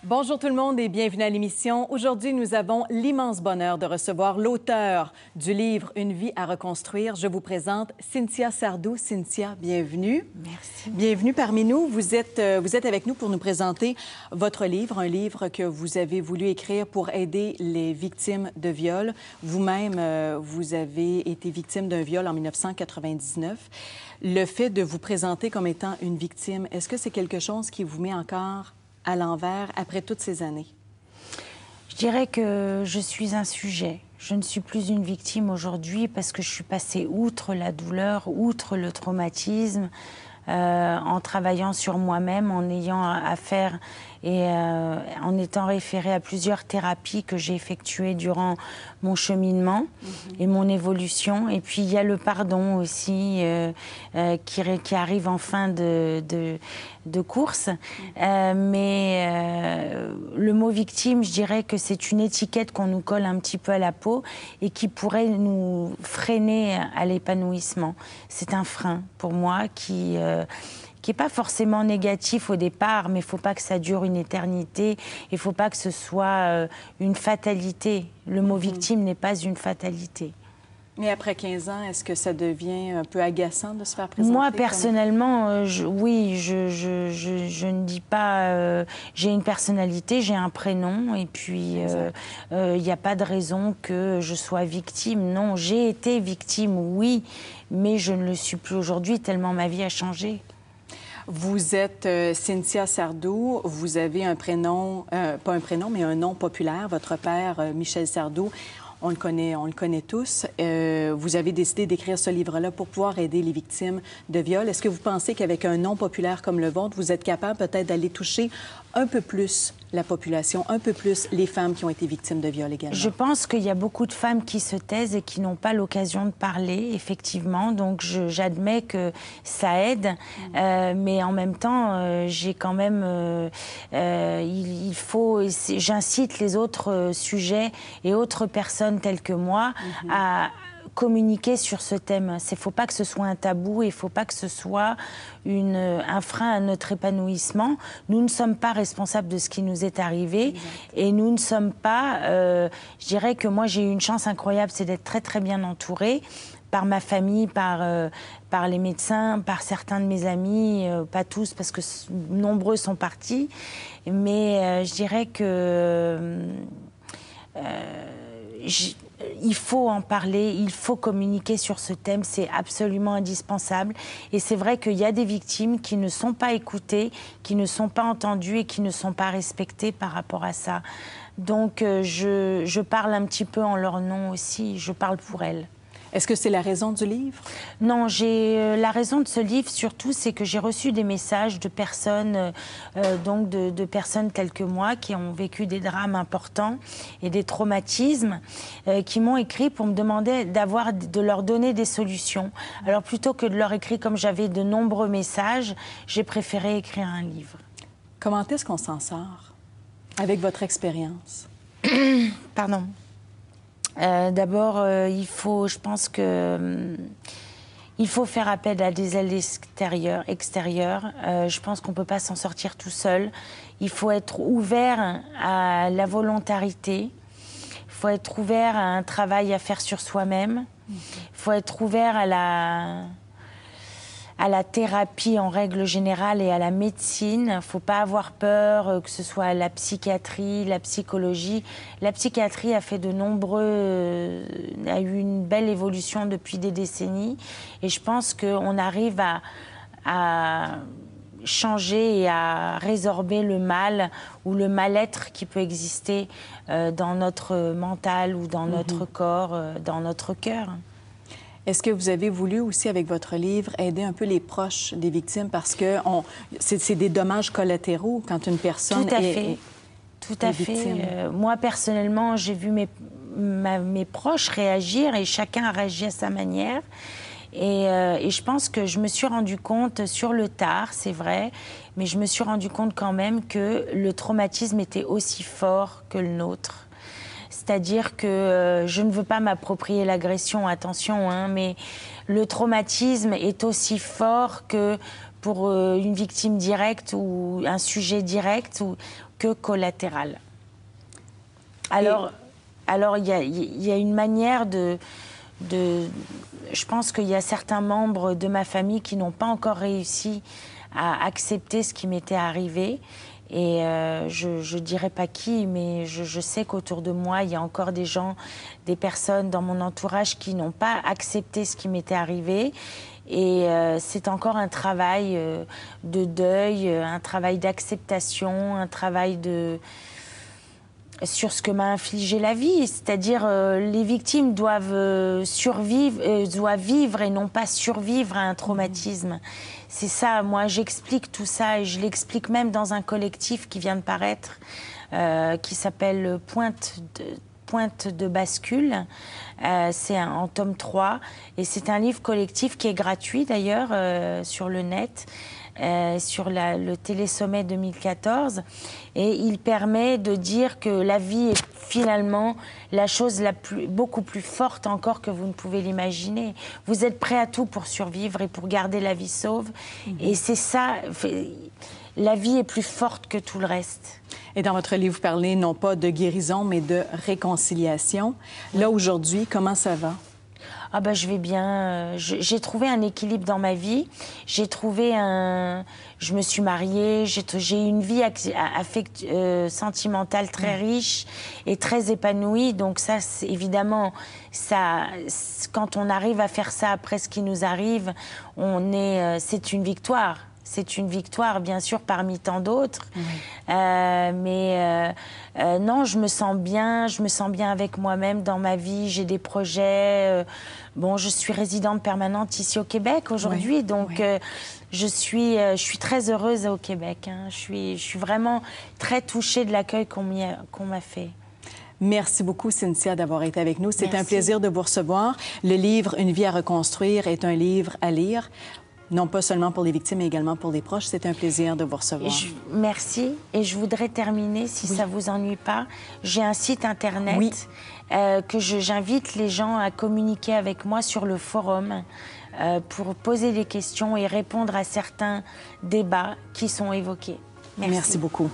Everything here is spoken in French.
Bonjour tout le monde et bienvenue à l'émission. Aujourd'hui, nous avons l'immense bonheur de recevoir l'auteur du livre « Une vie à reconstruire ». Je vous présente Cynthia Sardou. Cynthia, bienvenue. Merci. Bienvenue parmi nous. Vous êtes avec nous pour nous présenter votre livre, un livre que vous avez voulu écrire pour aider les victimes de viol. Vous-même, vous avez été victime d'un viol en 1999. Le fait de vous présenter comme étant une victime, est-ce que c'est quelque chose qui vous met encore à l'envers après toutes ces années? Je dirais que je suis un sujet. Je ne suis plus une victime aujourd'hui parce que je suis passée outre la douleur, outre le traumatisme, en travaillant sur moi-même, en ayant affaire et en étant référée à plusieurs thérapies que j'ai effectuées durant mon cheminement et mon évolution. Et puis il y a le pardon aussi qui arrive en fin de course. Mais le mot victime, je dirais que c'est une étiquette qu'on nous colle un petit peu à la peau et qui pourrait nous freiner à l'épanouissement. C'est un frein pour moi qui n'est pas forcément négatif au départ, mais il ne faut pas que ça dure une éternité, il ne faut pas que ce soit une fatalité. Le mot victime n'est pas une fatalité. Mais après 15 ans, est-ce que ça devient un peu agaçant de se faire présenter? Moi, personnellement, oui, je ne dis pas... j'ai une personnalité, j'ai un prénom, et puis il n'y a pas de raison que je sois victime. Non, j'ai été victime, oui, mais je ne le suis plus aujourd'hui, tellement ma vie a changé. Vous êtes Cynthia Sardou, vous avez un prénom, pas un prénom, mais un nom populaire. Votre père, Michel Sardou, on le connaît tous. Vous avez décidé d'écrire ce livre-là pour pouvoir aider les victimes de viol. Est-ce que vous pensez qu'avec un nom populaire comme le vôtre, vous êtes capable peut-être d'aller toucher un peu plus la population, un peu plus les femmes qui ont été victimes de viol également? Je pense qu'il y a beaucoup de femmes qui se taisent et qui n'ont pas l'occasion de parler, effectivement. Donc, j'admets que ça aide. Mais en même temps, j'ai quand même... il faut... J'incite les autres sujets et autres personnes telles que moi à communiquer sur ce thème. Il ne faut pas que ce soit un tabou, il ne faut pas que ce soit un frein à notre épanouissement. Nous ne sommes pas responsables de ce qui nous est arrivé et nous ne sommes pas... je dirais que moi, j'ai eu une chance incroyable, c'est d'être très, très bien entourée par ma famille, par les médecins, par certains de mes amis, pas tous parce que nombreux sont partis. Mais je dirais que... il faut en parler, il faut communiquer sur ce thème, c'est absolument indispensable. Et c'est vrai qu'il y a des victimes qui ne sont pas écoutées, qui ne sont pas entendues et qui ne sont pas respectées par rapport à ça. Donc je parle un petit peu en leur nom aussi, je parle pour elles. Est-ce que c'est la raison du livre? Non, la raison de ce livre, surtout, c'est que j'ai reçu des messages de personnes, donc de personnes telles que moi, qui ont vécu des drames importants et des traumatismes, qui m'ont écrit pour me demander de leur donner des solutions. Alors, plutôt que de leur écrire comme j'avais de nombreux messages, j'ai préféré écrire un livre. Comment est-ce qu'on s'en sort avec votre expérience? Pardon. D'abord, je pense que il faut faire appel à des aides extérieures. Je pense qu'on ne peut pas s'en sortir tout seul. Il faut être ouvert à la volontarité. Il faut être ouvert à un travail à faire sur soi-même. Il faut être ouvert à la thérapie en règle générale et à la médecine. Il ne faut pas avoir peur, que ce soit la psychiatrie, la psychologie. La psychiatrie a fait a eu une belle évolution depuis des décennies. Et je pense qu'on arrive à changer et à résorber le mal ou le mal-être qui peut exister dans notre mental ou dans notre corps, dans notre cœur. Est-ce que vous avez voulu aussi, avec votre livre, aider un peu les proches des victimes? Parce que c'est des dommages collatéraux quand une personne est Tout à fait. Moi, personnellement, j'ai vu mes proches réagir et chacun a réagi à sa manière. Et je pense que je me suis rendu compte sur le tard, c'est vrai, mais je me suis rendu compte quand même que le traumatisme était aussi fort que le nôtre. C'est-à-dire que je ne veux pas m'approprier l'agression, attention, hein, mais le traumatisme est aussi fort que pour une victime directe ou un sujet direct ou que collatéral. Alors il y a une manière de... Je pense qu'il y a certains membres de ma famille qui n'ont pas encore réussi à accepter ce qui m'était arrivé. Et je ne dirais pas qui, mais je sais qu'autour de moi, il y a encore des gens, des personnes dans mon entourage qui n'ont pas accepté ce qui m'était arrivé. Et c'est encore un travail de deuil, un travail d'acceptation, un travail sur ce que m'a infligé la vie. C'est-à-dire les victimes doivent doivent vivre et non pas survivre à un traumatisme. C'est ça, moi j'explique tout ça et je l'explique même dans un collectif qui vient de paraître, qui s'appelle Pointe de bascule. C'est en tome 3 et c'est un livre collectif qui est gratuit d'ailleurs sur le net. Sur le Télésommet 2014 et il permet de dire que la vie est finalement la chose beaucoup plus forte encore que vous ne pouvez l'imaginer. Vous êtes prêt à tout pour survivre et pour garder la vie sauve et c'est ça, la vie est plus forte que tout le reste. Et dans votre livre, vous parlez non pas de guérison mais de réconciliation. Là aujourd'hui, comment ça va? Ah ben, je vais bien. J'ai trouvé un équilibre dans ma vie. J'ai trouvé je me suis mariée. J'ai une vie sentimentale très riche et très épanouie. Donc ça, évidemment, quand on arrive à faire ça après ce qui nous arrive, c'est une victoire. C'est une victoire, bien sûr, parmi tant d'autres. Oui. Non, je me sens bien avec moi-même dans ma vie. J'ai des projets. Bon, je suis résidente permanente ici au Québec aujourd'hui, donc je suis très heureuse au Québec. Hein. Je suis vraiment très touchée de l'accueil qu'on m'a fait. Merci beaucoup, Cynthia, d'avoir été avec nous. C'est un plaisir de vous recevoir. Le livre « Une vie à reconstruire » est un livre à lire. Non pas seulement pour les victimes, mais également pour les proches. C'est un plaisir de vous recevoir. Merci. Et je voudrais terminer, si ça ne vous ennuie pas. J'ai un site Internet que j'invite les gens à communiquer avec moi sur le forum pour poser des questions et répondre à certains débats qui sont évoqués. Merci. Merci beaucoup.